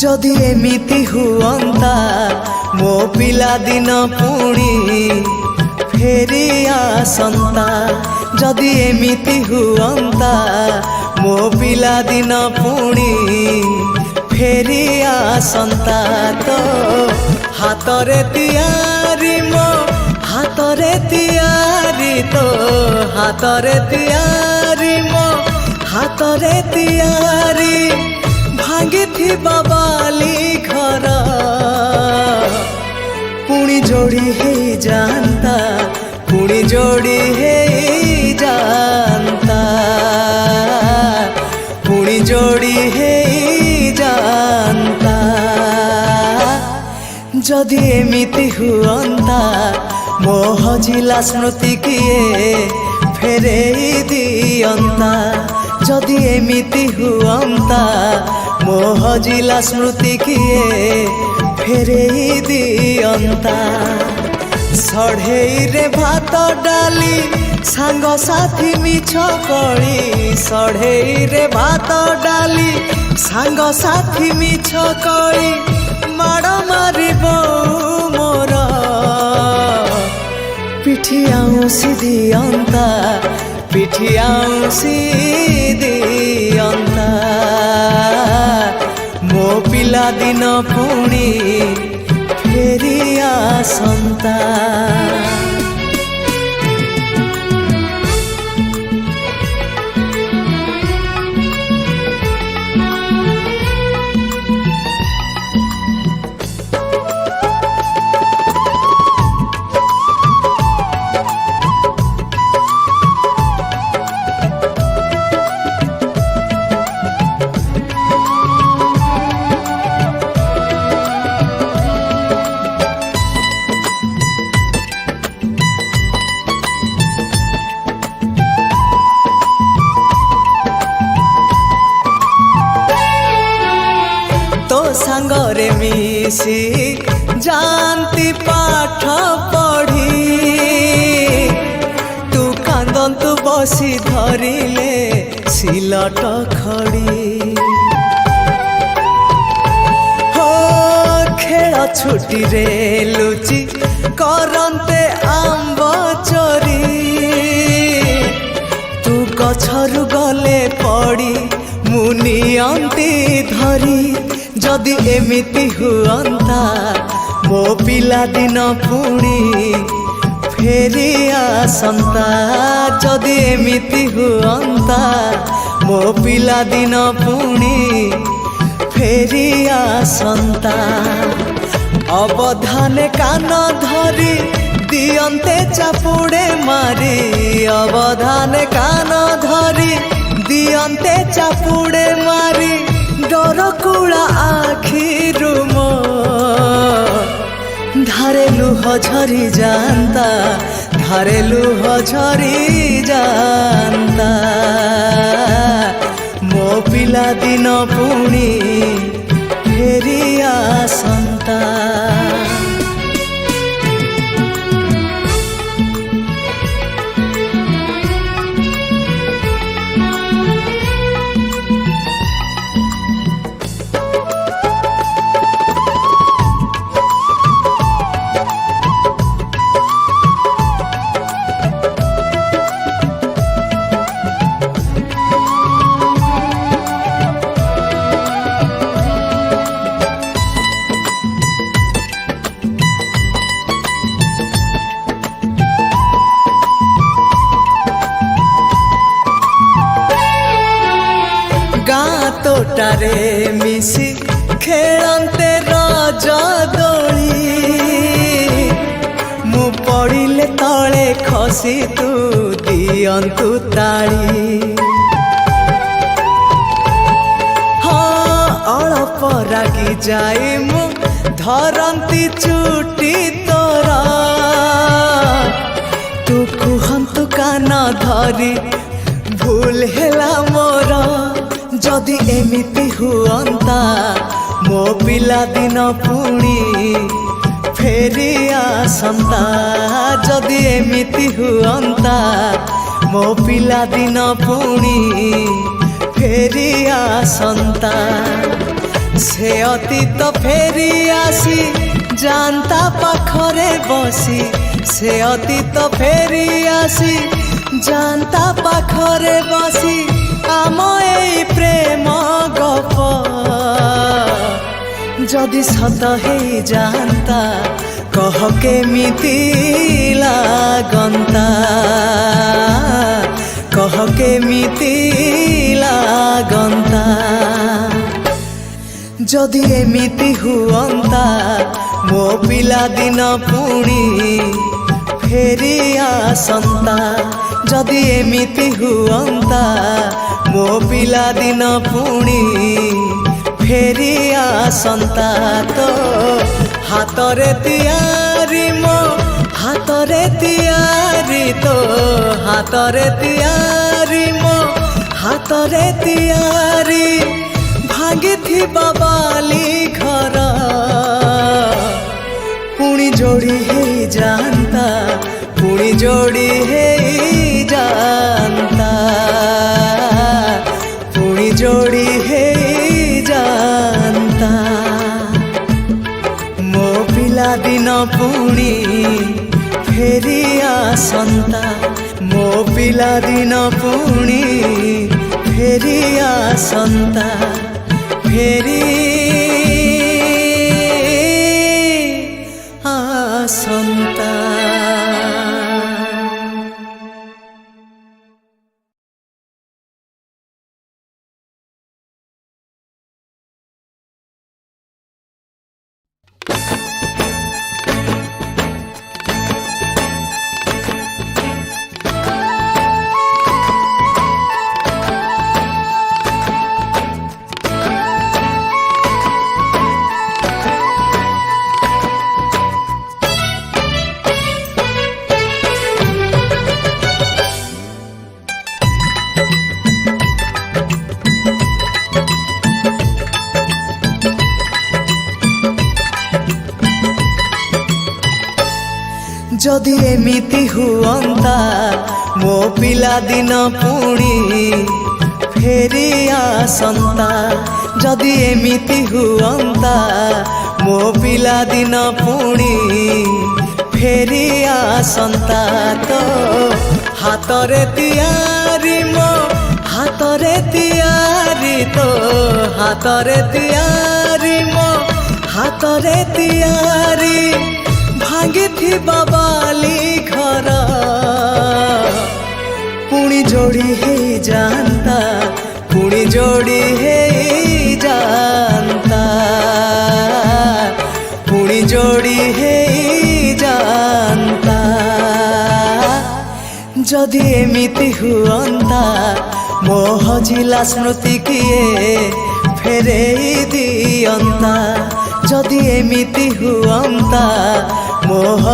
जदि एमिति हुअंता मो पिला दिन पुणी फेरी आसंता। जदि एमिति हुअंता मो पिला दिन पुणी फेरी आसंता। तो हातरे तियारी मो हातरे तियारी तो हातरे तियारी मो हातरे तियारी भांगी थी बाबाली घर पुणी जोड़ी है जानता पुणी जोड़ी है जानता पुणी जोड़ी है जानता। जदि एमिति हुअंता मो हजिला स्मृति किए फेरे दियंता। जदि एमिति हुअंता मो हजिला स्मृति किए फेरे दियंता। सढ़ेई रे भात डाली सांग साथी मिछ कली सढ़ेई रे भात डाली सांग साथी मिछ कली माड़ मारिब मोर पिठी आउसी दियंता पिठी आउसी दियंता। मो पिला दिन पुणी फेरी आसंता। तो सांगरे मिसी जानती पाठ पढ़ी तू कांदंतु बसी धरिले सिलट खड़ी। हो खेल छुट्टी रे लुचि करंते आंब चोरी तू गछरु गले पड़ी मुनियंती धरी। जदि एमिति हुअंता मो पिला दिन पुणी फेरी आसंता। जदि एमिति हुअंता मो पिला दिन पुणी फेरी आसंता। अवधान कान धरी दियंते चापुड़े मारी अवधान कान धरी दियंते चापुड़े मारी डर कुड़ा आखिरु मो धारे लुह झरी जानता धारे लुह झरी जानता। मो पिला दिन पुणी फेरी आसंता। गाँ तोटारे मिसी खेलते रज दोली मु पड़िले तले खसी तू दियंतु ताली। हाँ अल्प रागी जाए मु धरंती चुटी तोरा तू कुहंतु कान धरी भूल हेला मोर। जदि एमिति हुअंता मो पिला दिन पुणी फेरी आसंता। जदि एमिति हुअंता मो पिला दिन पुणी फेरी आसंता। से अतीत फेरी आसी जानता पाखरे बसी से अतीत फेरी आसी जानता पाखरे बसी आम ए प्रेम गप जदि सत हे जानता कह केमिति लागंता कह केमिति लागंता जदि एमिति हुअंता मो पिला दिन पुणी फेरी आसंता जदि एमिति हुअंता मो पिला दिन पुणी फेरी आसंता तो हातरे तियारी मो हातरे तियारी तो हातरे तियारी मो हातरे तियारी भांगी थी बाबाली घर पुणी जोड़ी है जानता पुणी जोड़ी है जानता पुणी जोड़ी है जानता मो पिला दिन पुणी फेरी आसंता मो पिला दिन पुणी फेरी आसंता फेरी आसंता। जदि एमिति हुअंता मो पिला दिन पुणी फेरी आसंता जदि एमिति हुअंता मो पिला दिन पुणी फेरी आसंता तो हातरे तियारी मो हातरे तियारी तो हातरे तियारी मो हातरे तियारी भांगी थी बाबाली घर पुणी जोड़ी है जानता पुणी जोड़ी है जानता पुणी जोड़ी है जानता जदि एमिति हुअंता मो हजिला स्मृति किए फेरे दियंता जदि एमिति हुअंता मोह